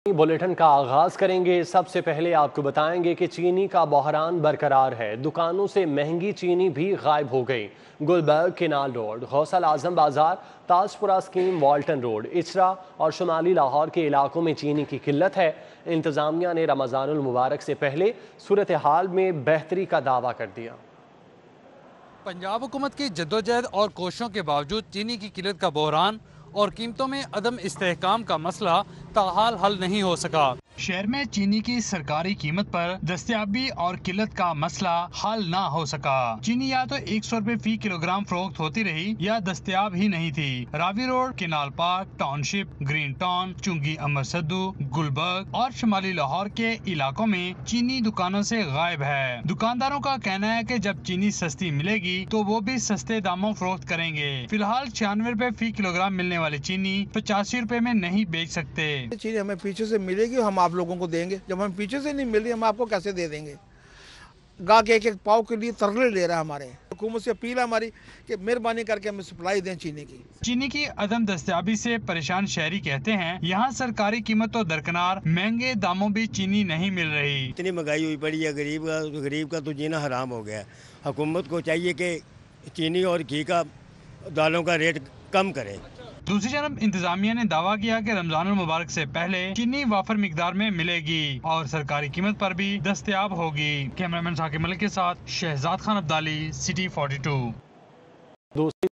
Bulletin का आगाज करेंगे। सबसे पहले आपको बताएंगे कि चीनी का बहरान बरकरार है। दुकानों से महंगी चीनी भी गायब हो गई। गुलबर्ग केनाल रोड, गौसल आजम बाजार, Tajpura scheme, Walton road, Ichhra और शुमाली लाहौर के इलाकों में चीनी की किल्लत है। इंतजामिया ने रमजानुल मुबारक से पहले सूरत हाल में बेहतरी का दावा कर दिया। पंजाब हुकूमत की जद्दोजहद और कोशिशों के बावजूद चीनी की किल्लत का बहरान और कीमतों में अदम इस्तेहकाम का मसला ताहाल हल नहीं हो सका। शहर में चीनी की सरकारी कीमत पर दस्तयाबी और किल्लत का मसला हल ना हो सका। चीनी या तो 100 रुपए फी किलोग्राम फरोख्त होती रही या दस्तयाब ही नहीं थी। Ravi road, canal park, township, green town, चुंगी अमर सद्दू, गुलबर्ग और शुमाली लाहौर के इलाकों में चीनी दुकानों से गायब है। दुकानदारों का कहना है कि जब चीनी सस्ती मिलेगी तो वो भी सस्ते दामों फरोख्त करेंगे। फिलहाल 96 रुपए फी किलोग्राम मिलने वाली चीनी 85 रुपए में नहीं बेच सकते। चीनी हमें पीछे से मिलेगी, हम आप लोगों को देंगे। जब हम पीछे से नहीं मिल रही, हम आपको कैसे दे देंगे? गाहक एक एक पाव के लिए तरले ले रहा है। हमारे हुकूमत से अपील है हमारी कि मेहरबानी करके हमें सप्लाई दें चीनी की। चीनी की अदम दस्तयाबी से परेशान शहरी कहते हैं यहाँ सरकारी कीमत तो दरकिनार, महंगे दामों भी चीनी नहीं मिल रही। इतनी महंगाई हुई पड़ी है, गरीब का तो जीना हराम हो गया। हुकूमत को चाहिए कि चीनी और घी का, दालों का रेट कम करे। दूसरी तरफ इंतजामिया ने दावा किया कि रमजानुल मुबारक से पहले चीनी वाफर मिकदार में मिलेगी और सरकारी कीमत पर भी दस्तयाब होगी। कैमरामैन साकिब मलिक के साथ शहजाद खान अब्दाली, सिटी 42। दूसरी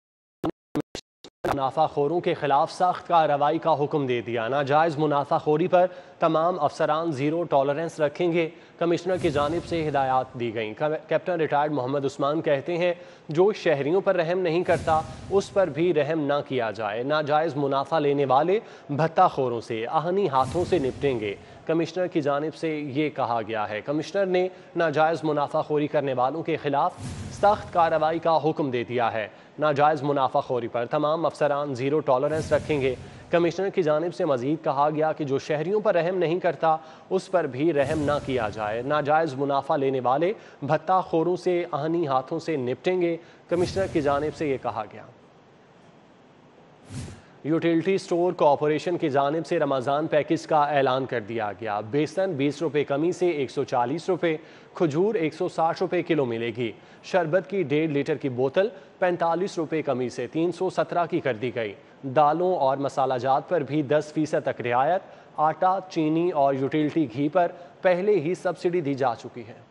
मुनाफाखोरों के खिलाफ सख्त कार्रवाई का हुक्म दे दिया। नाजायज़ मुनाफाखोरी पर तमाम अफसरान जीरो टॉलरेंस रखेंगे। कमिश्नर की जानिब से हिदायत दी गई। कैप्टन रिटायर्ड मोहम्मद उस्मान कहते हैं जो शहरियों पर रहम नहीं करता उस पर भी रहम ना किया जाए। नाजायज़ मुनाफा लेने वाले भत्ताखोरों से आहनी हाथों से निपटेंगे। कमिश्नर की जानिब से ये कहा गया है। कमिश्नर ने नाजायज़ मुनाफाखोरी करने वालों के खिलाफ सख्त कार्रवाई का हुक्म दे दिया है। नाजायज़ मुनाफाखोरी पर तमाम अफसरान जीरो टॉलरेंस रखेंगे। कमिश्नर की जानिब से मजीद कहा गया कि जो शहरियों पर रहम नहीं करता उस पर भी रहम ना किया जाए। नाजायज़ मुनाफा लेने वाले भत्ताखोरों से आहनी हाथों से निपटेंगे। कमिश्नर की जानिब से ये कहा गया। यूटिलिटी स्टोर कॉरपोरेशन की जानिब से रमज़ान पैकेज का ऐलान कर दिया गया। बेसन 20 रुपये कमी से 140 रुपये, खजूर 160 रुपये किलो मिलेगी। शरबत की 1.5 लीटर की बोतल 45 रुपये कमी से 317 की कर दी गई। दालों और मसालाजात पर भी 10% तक रियायत। आटा, चीनी और यूटिलिटी घी पर पहले ही सब्सिडी दी जा चुकी है।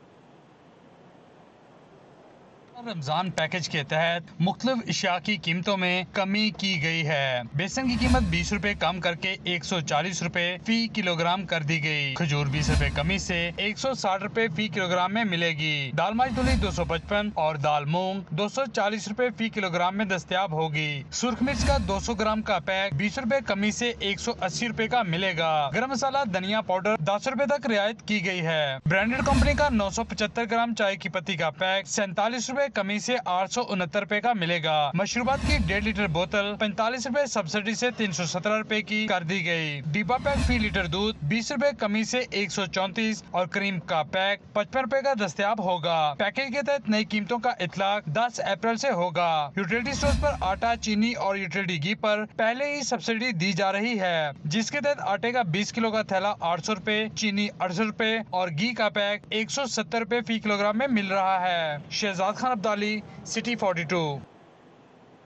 रमजान पैकेज के तहत मुख्तलिफ अशिया की कीमतों में कमी की गई है। बेसन की कीमत 20 रुपए कम करके 140 रुपए फी किलोग्राम कर दी गई। खजूर 20 रुपए कमी से 160 रुपए फी किलोग्राम में मिलेगी। दाल माजदूली 255 और दाल मूंग 240 रुपए फी किलोग्राम में दस्तयाब होगी। सुर्ख मिर्च का 200 ग्राम का पैक 20 रुपए कमी से 180 रुपए का मिलेगा। गरम मसाला, धनिया पाउडर 10 रुपए तक रियायत की गई है। ब्रांडेड कंपनी का 975 ग्राम चाय की पत्ती का पैक 47 रुपए कमी से 869 रुपए का मिलेगा। मशरूबात की 1.5 लीटर बोतल 45 रुपए सब्सिडी से 317 रुपए की कर दी गई। डिब्बा पैक फी लीटर दूध 20 रुपए कमी से 134 और क्रीम का पैक 55 रुपए का दस्तयाब होगा। पैकेज के तहत नई कीमतों का इतलाक 10 अप्रैल से होगा। यूटिलिटी स्टोर पर आटा, चीनी और यूटिलिटी घी पर पहले ही सब्सिडी दी जा रही है, जिसके तहत आटे का 20 किलो का थैला 800 रुपए, चीनी 68 रुपए और घी का पैक 170 रुपए फी किलोग्राम में मिल रहा है। Shahzad Khan Abdali, city 42।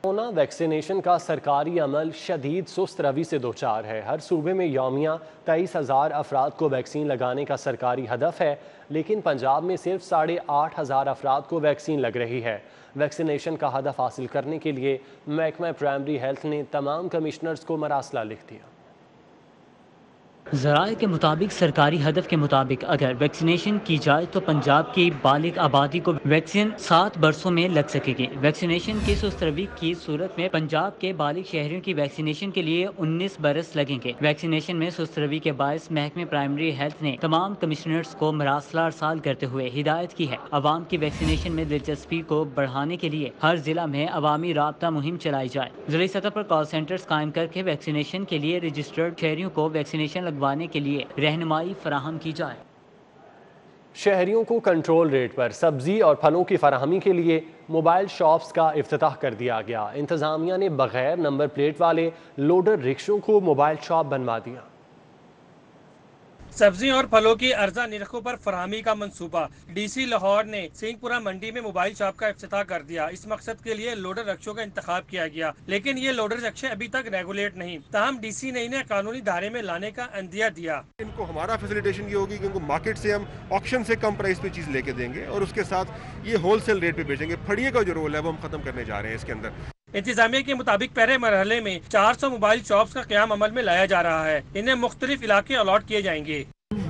Corona vaccination का सरकारी अमल शदीद सुस्त रवि से दो चार है। हर सूबे में यौमिया 23,000 अफराद को वैक्सीन लगाने का सरकारी हदफ है, लेकिन पंजाब में सिर्फ 8,500 अफराद को वैक्सीन लग रही है। वैक्सीनेशन का हदफ हासिल करने के लिए महकमा प्राइमरी हेल्थ ने तमाम कमिश्नर्स को मरासला लिख दिया। ज़राए के मुताबिक सरकारी हदफ के मुताबिक अगर वैक्सीनेशन की जाए तो पंजाब की बालिग आबादी को वैक्सीन 7 बरसों में लग सकेगी। वैक्सीनेशन की सुस्त रवि की सूरत में पंजाब के बालिग शहरियों की वैक्सीनेशन के लिए 19 बरस लगेंगे। वैक्सीनेशन में सुस्त रवि के बायस महकमे प्राइमरी हेल्थ ने तमाम कमिश्नर्स को मरासला अरसाल करते हुए हिदायत की है। अवाम की वैक्सीनेशन में दिलचस्पी को बढ़ाने के लिए हर जिला में अवामी राब्ता मुहिम चलाई जाए। जिला सतह पर कॉल सेंटर्स कायम करके वैक्सीनेशन के लिए रजिस्टर्ड शहरियों को वैक्सीनेशन लगवाने के लिए रहनुमाई फराहम की जाए। शहरियों को कंट्रोल रेट पर सब्जी और फलों की फराहमी के लिए मोबाइल शॉप्स का इफ्तिताह कर दिया गया। इंतजामिया ने बगैर नंबर प्लेट वाले लोडर रिक्शों को मोबाइल शॉप बनवा दिया। सब्जियों और फलों की अर्जा निर्खों पर फराहमी का मंसूबा। DC लाहौर ने सिंहपुरा मंडी में मोबाइल शॉप का इफ्तिताह कर दिया। इस मकसद के लिए लोडर रक्षों का इंतखाब किया गया, लेकिन ये लोडर रक्षे अभी तक रेगुलेट नहीं। ताहम DC ने इन्हें कानूनी दायरे में लाने का अंदिया दिया। इनको हमारा फैसिलिटेशन ये होगी कि इनको मार्केट से हम ऑक्शन से कम प्राइस पे चीज लेके देंगे और उसके साथ ये होलसेल रेट पे बेचेंगे। फड़िए का जो रोल है वो हम खत्म करने जा रहे हैं इसके अंदर। इंतजामिया के मुताबिक पहले मरहले में 400 मोबाइल शॉप्स का क़याम अमल में लाया जा रहा है। इन्हें मुख्तलिफ इलाके अलॉट किए जाएंगे।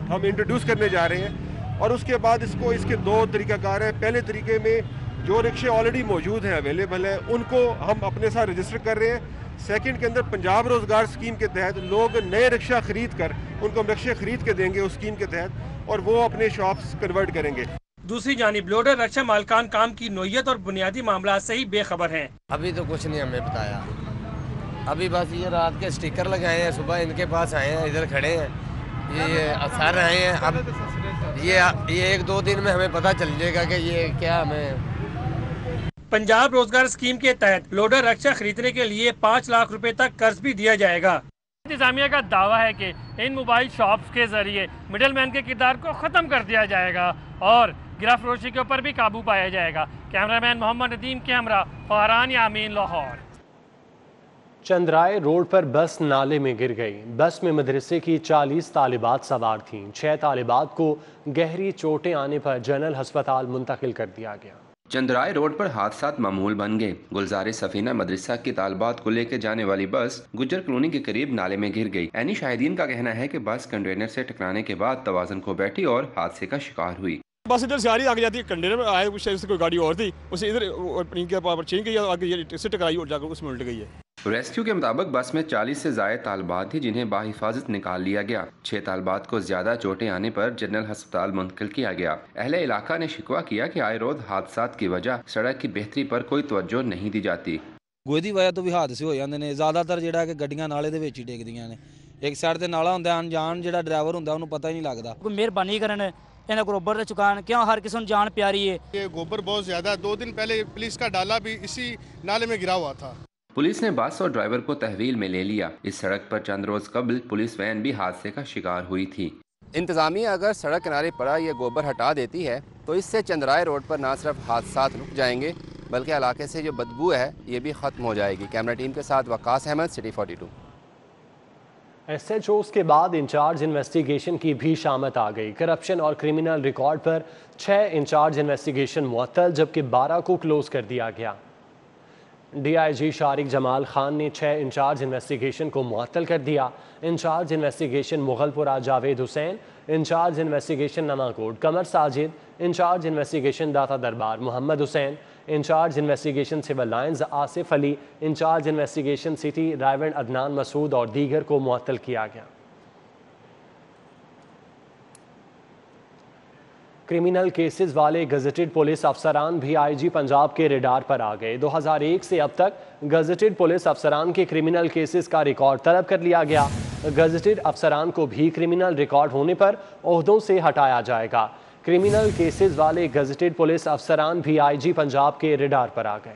हम इंट्रोड्यूस करने जा रहे हैं और उसके बाद इसके 2 तरीकाकार हैं। पहले तरीके में जो रिक्शे ऑलरेडी मौजूद हैं, अवेलेबल हैं, उनको हम अपने साथ रजिस्टर कर रहे हैं। सेकंड के अंदर पंजाब रोजगार स्कीम के तहत लोग नए रिक्शा खरीद कर उनको हम रिक्शे खरीद के देंगे उस स्कीम के तहत, और वो अपने शॉप्स कन्वर्ट करेंगे। दूसरी जानिब लोडर रक्षा मालकान काम की नोयत और बुनियादी मामला से ही बेखबर हैं। अभी तो कुछ नहीं हमें बताया, अभी बस ये रात के स्टिकर लगाए हैं, सुबह इनके पास आए हैं, इधर खड़े हैं, ये सर आए हैं। अब ये 1-2 दिन में हमें पता चल जाएगा कि ये क्या हमें। पंजाब रोजगार स्कीम के तहत लोडर रक्षा खरीदने के लिए 5 लाख रुपए तक कर्ज भी दिया जाएगा। इंतजामिया का दावा है कि इन मोबाइल शॉप्स के जरिए मिडलमैन के किरदार को खत्म कर दिया जाएगा और गिरफ्तरोशी के ऊपर भी काबू पाया जाएगा। कैमरामैन मोहम्मद नदीम के हमरा फरहान यामीन, लाहौर। चंद्राए रोड पर बस नाले में गिर गई। बस में मदरसे की 40 तालिबात सवार थीं। 6 तालिबात को गहरी चोटें आने पर जनरल अस्पताल मुंतकिल कर दिया गया। चंद्राए रोड पर हादसात मामूल बन गए। गुलजार सफीना मदरसा की तालिबात को लेकर जाने वाली बस गुज्जर कॉलोनी के करीब नाले में गिर गई। ऐनी शाहिदीन का कहना है कि बस कंटेनर से टकराने के बाद तवाज़ुन खो बैठी और हादसे का शिकार हुई। बस इधर से आ रही आगे जाती है, कंटेनर में आए कुछ कोई गाड़ी और थी, उसे इधर छीन गई, आगे इससे टकराई और जाकर उसमें उल्ट गई है। रेस्क्यू के मुताबिक बस में 40 से ज़ायद तालिबात थी जिन्हें बाहिफाजत निकाल लिया गया। 6 तालिबात को ज्यादा चोटें आने पर जनरल अस्पताल मुंतकिल किया गया। अहले इलाका ने शिकवा किया कि आए रोज हादसात की वजह सड़क की बेहतरी पर कोई तवज्जो नहीं दी जाती। गोदी वजह तो भी हादसे हो जाते हैं। ज़्यादातर ਜਿਹੜਾ कि ਗੱਡੀਆਂ ਨਾਲੇ ਦੇ ਵਿੱਚ ਹੀ ਡਿੱਗਦੀਆਂ ਨੇ। ਇੱਕ ਸਾਈਡ ਤੇ ਨਾਲਾ ਹੁੰਦਾ, ਅਣਜਾਣ ਜਿਹੜਾ ਡਰਾਈਵਰ ਹੁੰਦਾ ਉਹਨੂੰ ਪਤਾ ਹੀ ਨਹੀਂ ਲੱਗਦਾ। ਕੋਈ ਮਿਹਰਬਾਨੀ ਕਰਨ ਇਹਨਾਂ गोबर चुकान, क्यों हर किसी को जान प्यारी है। ये गोबर बहुत ज्यादा, 2 दिन पहले पुलिस का डाला भी इसी नाले में गिरा हुआ था। पुलिस ने बस और ड्राइवर को तहवील में ले लिया। इस सड़क पर चंद रोज कबल पुलिस वैन भी हादसे का शिकार हुई थी। इंतजामिया अगर सड़क किनारे पड़ा ये गोबर हटा देती है तो इससे चंद्राए रोड पर न सिर्फ हादसात रुक जाएंगे बल्कि इलाके से जो बदबू है ये भी ख़त्म हो जाएगी। कैमरा टीम के साथ वकास अहमद, सिटी 42। SHOs के बाद इंचार्ज इन्वेस्टिगेशन की भी शामत आ गई। करप्शन और क्रिमिनल रिकॉर्ड पर 6 इंचार्ज इन्वेस्टिगेशन मुअत्तल, जबकि 12 को क्लोज कर दिया गया। DIG शारिक जमाल खान ने 6 इंचार्ज इन्वेस्टिगेशन को मुअत्तल कर दिया। Incharge investigation Mughalpura Javed Hussain, incharge investigation Nawakot Qamar Sajid, incharge investigation Data Darbar Mohammad Hussain, incharge investigation civil lines Asif Ali, incharge investigation city Raiwind Adnan Masood और दीगर को मुअत्तल किया गया। क्रिमिनल केसेस वाले गजेटेड पुलिस अफसरान भी IG पंजाब के रेडार पर आ गए। 2001 से अब तक गजेटेड पुलिस अफसरान के क्रिमिनल केसेस का रिकॉर्ड तलब कर लिया गया। गजेटेड अफसरान को भी क्रिमिनल रिकॉर्ड होने पर ओहदों से हटाया जाएगा। क्रिमिनल केसेस वाले गजेटेड पुलिस अफसरान भी IG पंजाब के रेडार पर आ गए।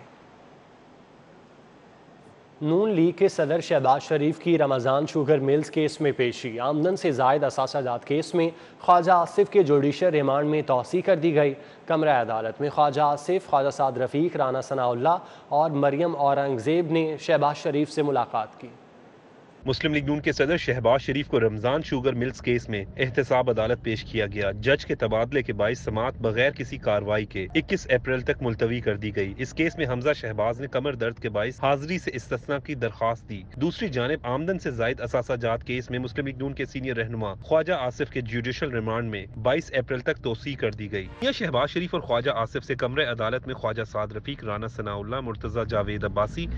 नून लीग के सदर शहबाज शरीफ की रमज़ान शुगर मिल्स केस में पेशी। आमदन से ज़ायद असासाजात केस में ख्वाजा आसिफ के जुडिशल रिमांड में तौसी कर दी गई। कमरा अदालत में ख्वाजा आसिफ, ख्वाजा साद रफ़ीक, राना सनाउल्लाह और मरियम औरंगज़ेब ने शहबाज शरीफ से मुलाकात की। मुस्लिम लीग नून के सदर शहबाज शरीफ को रमजान शुगर मिल्स केस में एहतसाब अदालत पेश किया गया। जज के तबादले के बाइस समात बगैर किसी कार्रवाई के 21 अप्रैल तक मुलतवी कर दी गई। इस केस में हमजा शहबाज ने कमर दर्द के बाइस हाजिरी से इस्तिस्ना की दरखास्त दी। दूसरी जानिब आमदन से जायद असासाजात केस में मुस्लिम लीग नून के सीनियर रहनुमा ख्वाजा आसिफ के जुडिशल रिमांड में 22 अप्रैल तक तोसी कर दी गई। यह शहबाज शरीफ और ख्वाजा आसिफ से कमरे अदालत में ख्वाजा साद रफीक, राना सनाउल्लाह, मुर्तजा जावेद अब्बासी,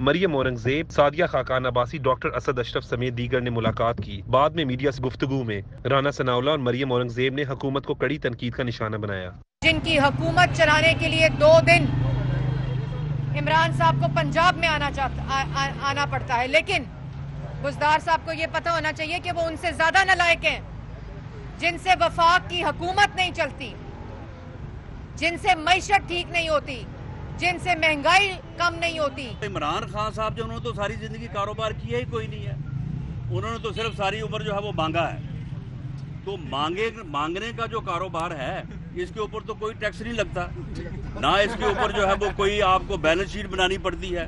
मरियम औरंगजेब, सादिया खाकान अब्बासी, डॉक्टर असद अशरफ समेत दीगर ने मुलाकात की। बाद में मीडिया से गुफ्तगू में राना सनाउल्लाह और मरियम औरंगजेब ने हुकूमत को कड़ी तनकीद का निशाना बनाया। जिनकी हुकूमत चलाने के लिए 2 दिन इमरान साहब को पंजाब में आना पड़ता है, लेकिन बुज़दार साहब को ये पता होना चाहिए कि वो उनसे ज्यादा नालायक हैं, जिनसे वफाक की हुकूमत नहीं चलती, जिनसे मईशत ठीक नहीं होती, जिनसे महंगाई कम नहीं होती। इमरान खान साहब जो उन्होंने तो सारी जिंदगी कारोबार किया ही कोई नहीं है, उन्होंने तो सिर्फ सारी उम्र जो है वो मांगा है। तो मांगने का जो कारोबार है इसके ऊपर तो कोई टैक्स नहीं लगता ना, इसके ऊपर जो है वो कोई आपको बैलेंस शीट बनानी पड़ती है,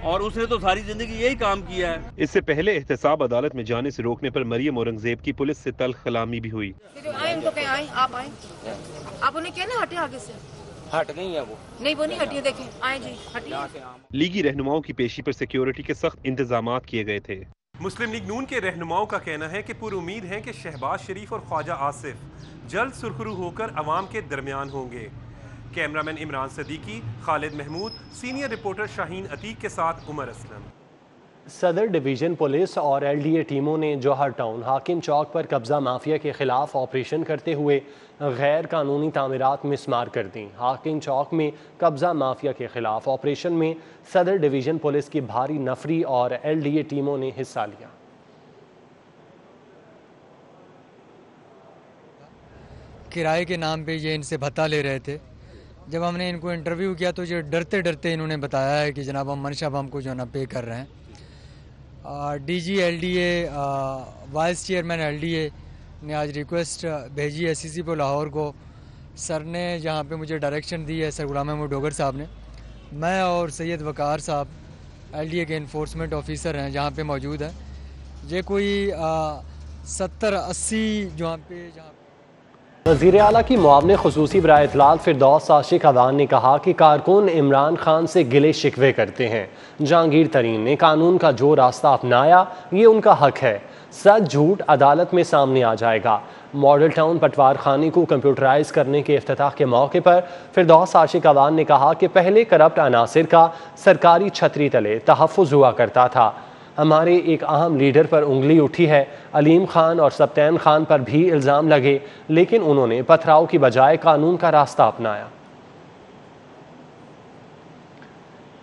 और उसने तो सारी जिंदगी यही काम किया है। इससे पहले एहतसाब अदालत में जाने से रोकने पर मरियम औरंगजेब की पुलिस से तल्ख कलामी भी हुई। आप उन्हें क्या ना हटे आगे से, हट गई है वो नहीं हटिए, देखें आए जी हटिए। लीगी रहनुमाओं की पेशी पर सिक्योरिटी के सख्त इंतजामात किए गए थे। मुस्लिम लीग नून के रहनुमाओं का कहना है कि पूरी उम्मीद है कि शहबाज शरीफ और ख्वाजा आसिफ जल्द सुरखरू होकर अवाम के दरमियान होंगे। Cameraman Imran Siddiqui, Khalid Mahmood, senior reporter Shaheen Atiq के साथ उमर असलम। सदर डिवीज़न पुलिस और LDA टीमों ने जौहर टाउन हाकिम चौक पर कब्ज़ा माफिया के खिलाफ ऑपरेशन करते हुए गैर कानूनी तामीरात मिसमार कर दी। हाकिम चौक में कब्ज़ा माफिया के खिलाफ ऑपरेशन में सदर डिवीज़न पुलिस की भारी नफरी और LDA टीमों ने हिस्सा लिया। किराए के नाम पे ये इनसे भत्ता ले रहे थे। जब हमने इनको इंटरव्यू किया तो ये डरते डरते इन्होंने बताया है कि जनाब हम मनशा हमको जो है ना पे कर रहे हैं। DG LDA vice chairman LDA ने आज रिक्वेस्ट भेजी है CCP लाहौर को। सर ने जहाँ पे मुझे डायरेक्शन दी है, सर गुलाम महमूद डोगर साहब ने, मैं और सैयद वकार साहब LDA के इन्फोर्समेंट ऑफिसर हैं जहाँ पे मौजूद है। ये कोई 70-80 जहाँ वज़ीर आला की मुआवने खुसूसी बराए इत्तलात फिरदौस आशिक अवान ने कहा कि कारकुन इमरान खान से गिले शिकवे करते हैं। जहांगीर तरीन ने कानून का जो रास्ता अपनाया ये उनका हक है, सच झूठ अदालत में सामने आ जाएगा। मॉडल टाउन पटवार खाने को कंप्यूटराइज करने के इफ्तिताह के मौके पर फिरदौस आशिक अवान ने कहा कि पहले करप्ट अनासिर का सरकारी छतरी तले तहफ़्फ़ुज़ हुआ करता था। हमारे एक अहम लीडर पर उंगली उठी है। अलीम खान और सब्तैन खान पर भी इल्ज़ाम लगे, लेकिन उन्होंने पथराव की बजाय कानून का रास्ता अपनाया।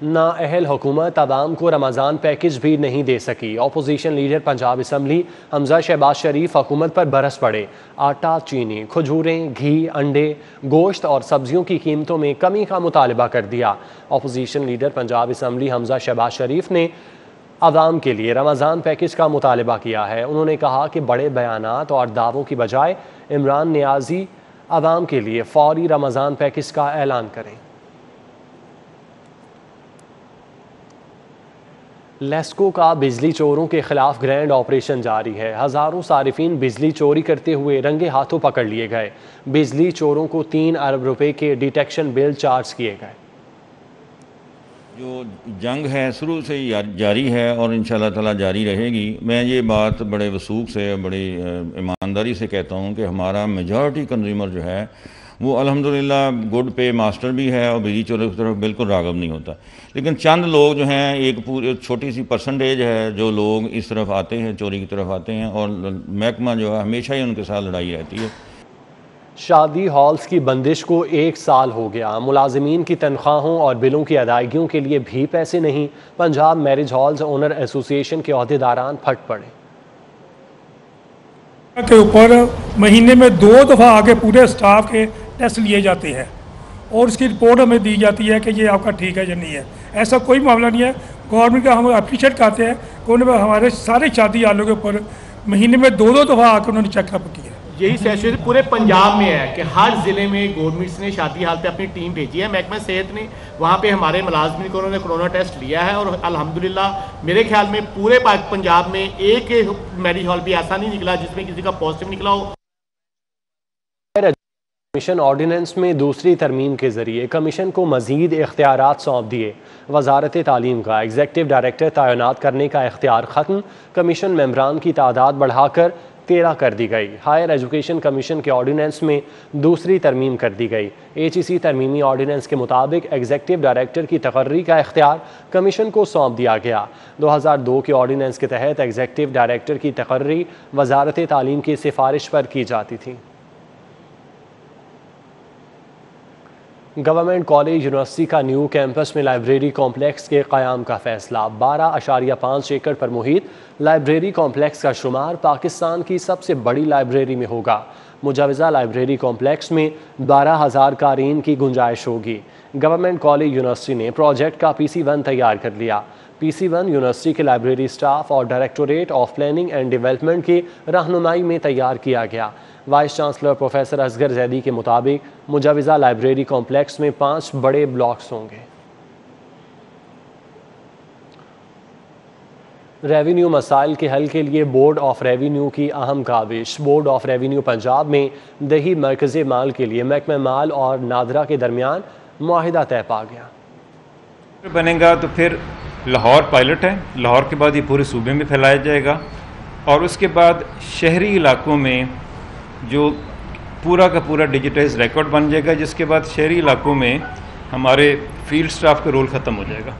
नाअहल हुकूमत अवाम को रमज़ान पैकेज भी नहीं दे सकी। Opposition leader Punjab assembly Hamza Shahbaz Sharif हुकूमत पर बरस पड़े। आटा, चीनी, खजूरें, घी, अंडे, गोश्त और सब्जियों की कीमतों में कमी का मुतालबा कर दिया। Opposition leader Punjab assembly Hamza Shahbaz Sharif ने अवाम के लिए रमज़ान पैकेज का मुतालबा किया है। उन्होंने कहा कि बड़े बयानात और दावों की बजाय इमरान नियाज़ी अवाम के लिए फौरी रमज़ान पैकेज का ऐलान करें। लेस्को का बिजली चोरों के खिलाफ ग्रैंड ऑपरेशन जारी है। हज़ारों सारिफीन बिजली चोरी करते हुए रंगे हाथों पकड़ लिए गए। बिजली चोरों को 3 अरब रुपए के डिटेक्शन बिल चार्ज किए गए। जो जंग है शुरू से ही जारी है और इंशाल्लाह ताला जारी रहेगी। मैं ये बात बड़े वसूख से, बड़ी ईमानदारी से कहता हूँ कि हमारा मेजॉरिटी कंज्यूमर जो है वो अल्हम्दुलिल्लाह गुड पे मास्टर भी है और बिजली चोरों की तरफ बिल्कुल राग़ब नहीं होता। लेकिन चंद लोग जो हैं, एक पूरी छोटी सी परसेंटेज है जो लोग इस तरफ आते हैं, चोरी की तरफ आते हैं, और महकमा जो है हमेशा ही उनके साथ लड़ाई रहती है। शादी हॉल्स की बंदिश को 1 साल हो गया। मुलाजिमीन की तनख्वाहों और बिलों की अदायगियों के लिए भी पैसे नहीं। Punjab marriage halls owner association के अहदेदारान फट पड़े। के ऊपर महीने में 2 दफ़ा आके पूरे स्टाफ के टेस्ट लिए जाते हैं और उसकी रिपोर्ट हमें दी जाती है कि ये आपका ठीक है या नहीं है। ऐसा कोई मामला नहीं है। गवर्नमेंट का हम अप्रिशिएट करते हैं कि उन्होंने हमारे सारे शादी हालों के ऊपर महीने में 2-2 दफ़ा आकर उन्होंने चेकअप किया। यही सिचुएशन पूरे पंजाब में है कि हर ज़िले में गवर्नमेंट ने शादी हाल पे अपनी टीम भेजी है। महकमा सेहत ने वहाँ पे हमारे मुलाजमिन को उन्होंने कोरोना टेस्ट लिया है और अल्हम्दुलिल्लाह मेरे ख्याल में पूरे पंजाब में एक मैरिज हॉल भी ऐसा नहीं निकला जिसमें किसी का पॉजिटिव निकला हो। कमीशन ऑर्डिनेंस में दूसरी तरमीम के जरिए कमीशन को मजीद इख्तियारात सौंप दिए। वजारत तालीम का एग्जेक्टिव डायरेक्टर तैनात करने का इख्तियार ख़त्म। कमीशन मेंबरान की तादाद बढ़ाकर 13 कर दी गई। हायर एजुकेशन कमीशन के ऑर्डिनेंस में दूसरी तरमीम कर दी गई। HEC तरमीमी ऑर्डिनेंस के मुताबिक एग्जेक्टिव डायरेक्टर की तकर्री का इख्तियार कमीशन को सौंप दिया गया। 2002 के ऑर्डिनेंस के तहत एग्जेक्टिव डायरेक्टर की तकर्री वजारत तालीम की सिफारिश पर की जाती थी। गवर्नमेंट कॉलेज यूनिवर्सिटी का न्यू कैंपस में लाइब्रेरी कॉम्प्लेक्स के क़याम का फैसला। 12.5 एकड़ पर मुहित लाइब्रेरी कॉम्प्लेक्स का शुमार पाकिस्तान की सबसे बड़ी लाइब्रेरी में होगा। मुजवज़ा लाइब्रेरी कॉम्प्लेक्स में 12,000 क़ारीन की गुंजाइश होगी। गवर्नमेंट कॉलेज यूनिवर्सिटी ने प्रोजेक्ट का PC1 तैयार कर लिया। PC1 यूनिवर्सिटी के लाइब्रेरी स्टाफ और directorate of planning and development की रहनुमाई में तैयार किया गया। Vice chancellor professor Asghar Zaidi के मुताबिक मुजवजा लाइब्रेरी कॉम्प्लेक्स में 5 बड़े ब्लॉक्स होंगे। रेवेन्यू मसाइल के हल के लिए बोर्ड ऑफ रेवेन्यू की अहम Kaavish. Board of revenue Punjab में दही मरकज़ी माल के लिए महकमा माल और नादरा के दरमियान मुआहिदा तय पा गया। बनेगा तो फिर लाहौर पायलट है, लाहौर के बाद ये पूरे सूबे में फैलाया जाएगा और उसके बाद शहरी इलाकों में जो पूरा का पूरा डिजिटाइज रिकॉर्ड बन जाएगा, जिसके बाद शहरी इलाकों में हमारे फील्ड स्टाफ का रोल ख़त्म हो जाएगा।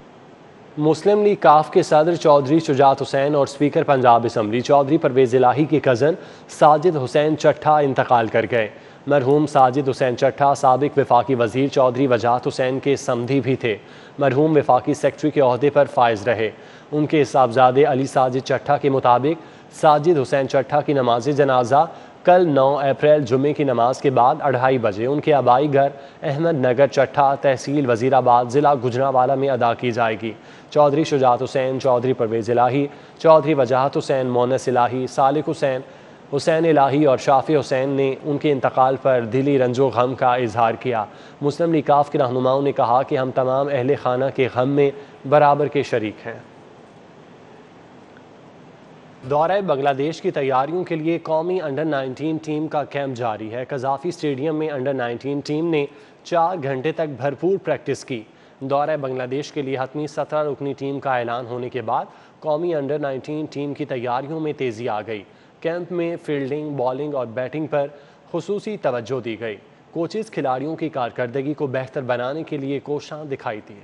मुस्लिम लीग काफ के सदर चौधरी शुजात हुसैन और स्पीकर पंजाब असम्बली चौधरी परवेज़ इलाही के कज़न साजिद हुसैन चट्ठा इंतकाल कर गए। मरहूम साजिद हुसैन चट्ठा साबिक वफाकी वज़ीर चौधरी वजाहत हुसैन के समधी भी थे। मरहूम वफाकी सेक्रेटरी के ओहदे पर फाइज रहे। उनके साहबजादे अली साजिद चट्ठा के मुताबिक साजिद हुसैन चट्ठा की नमाज जनाजा कल 9 अप्रैल जुम्मे की नमाज के बाद 2:30 बजे उनके आबाई घर अहमद नगर चट्ठा तहसील वज़ीराबाद ज़िला गुजरांवाला में अदा की जाएगी। चौधरी शुजात हुसैन, चौधरी परवेज़ इलाही, चौधरी वजाहत हुसैन, मोनस इलाही, सालिक हुसैन, हुसैन इलाही और शाफी हुसैन ने उनके इंतकाल पर दिली रंजो गम का इजहार किया। मुस्लिम लीग काफ के रहनुमाओं ने कहा कि हम तमाम अहले खाना के गम में बराबर के शरीक हैं। दौरे बांग्लादेश की तैयारियों के लिए कौमी अंडर 19 टीम का कैंप जारी है। कज़ाफ़ी स्टेडियम में अंडर 19 टीम ने 4 घंटे तक भरपूर प्रैक्टिस की। दौरे बांग्लादेश के लिए हतमी 17 रुकनी टीम का ऐलान होने के बाद कौमी अंडर 19 टीम की तैयारियों में तेज़ी आ गई। कैंप में फील्डिंग, बॉलिंग और बैटिंग पर खुसूसी तवज्जो दी गई। कोचेस खिलाड़ियों की कारकर्दगी को बेहतर बनाने के लिए कोशां दिखाई दिए।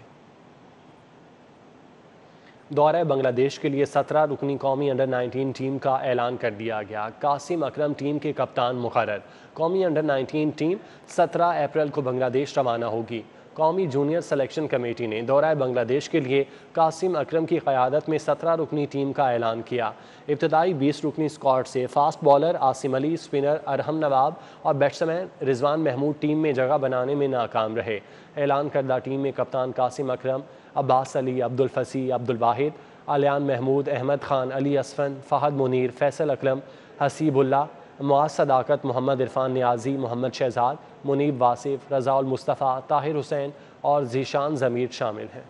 दौरे बांग्लादेश के लिए 17 रुकनी कौमी अंडर 19 टीम का ऐलान कर दिया गया। कासिम अकरम टीम के कप्तान मुकर्रर। कौमी अंडर 19 टीम 17 अप्रैल को बांग्लादेश रवाना होगी। कौमी जूनियर सिलेक्शन कमेटी ने दौरा बांग्लादेश के लिए कासिम अकरम की क़यादत में 17 रुकनी टीम का ऐलान किया। इब्तदाई 20 रुकनी स्क्वाड से fast bowler Asim Ali, spinner Arham Nawab और बैट्समैन रिजवान महमूद टीम में जगह बनाने में नाकाम रहे। ऐलान करदा टीम में कप्तान कासिम अकरम, अब्बास अली, अब्दुल फसी, अब्दुल वाहिद, आलियान महमूद, अहमद खान, अली असफन, फ़हद मुनीर, फैसल अकरम, हसीबुल्ला, मुआज़ सदाकत, मोहम्मद इरफान नियाजी, मोहम्मद शहजाद, मुनीब वासिफ, रज़ाउल मुस्तफ़ा, ताहिर हुसैन और ज़ीशान ज़मीर शामिल हैं।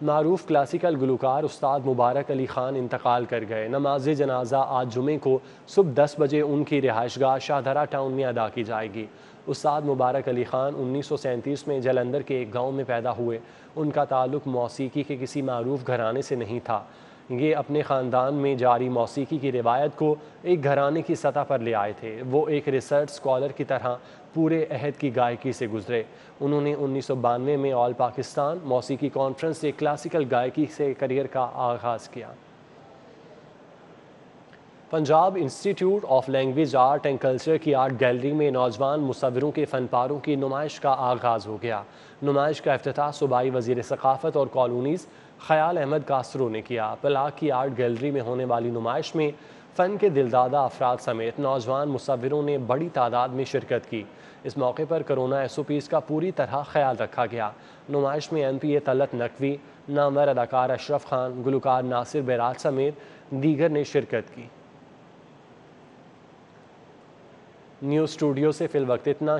मारूफ क्लासिकल गुलकार उस्ताद मुबारक अली ख़ान इंतकाल कर गए। नमाज जनाजा आज जुमे को सुबह 10 बजे उनकी रिहाइशगाह शाहदरा टाउन में अदा की जाएगी। उस्ताद मुबारक अली ख़ान 1937 में जलंधर के एक गाँव में पैदा हुए। उनका ताल्लुक़ मौसीकी के किसी मारूफ घराने से नहीं था। ये अपने ख़ानदान में जारी मौसीकी की रिवायत को एक घराने की सतह पर ले आए थे। वो एक रिसर्च स्कॉलर की तरह पूरे अहद की गायकी से गुजरे। उन्होंने 1992 में ऑल पाकिस्तान मौसीकी कॉन्फ्रेंस से क्लासिकल गायकी से करियर का आगाज़ किया। Punjab institute of language art and culture की आर्ट गैलरी में नौजवान मुसव्विरों के फ़नपारों की नुमाइश का आगाज़ हो गया। नुमाइश का इफ्तिताह सूबाई वज़ीर सकाफ़त और कॉलोनीज़ ख़याल अहमद कासरो ने किया। पलाग की आर्ट गैलरी में होने वाली नुमाइश में फ़न के दिलदादा अफराद समेत नौजवान मुसव्विरों ने बड़ी तादाद में शिरकत की। इस मौके पर कोरोना SOPs का पूरी तरह ख्याल रखा गया। नुमाइश में MPA तलत नकवी, नामवर अदाकार अशरफ खान, गुलकार नासिर बैराज समेत दीगर ने शिरकत की। न्यूज़ स्टूडियो से फ़िल वक्त इतना।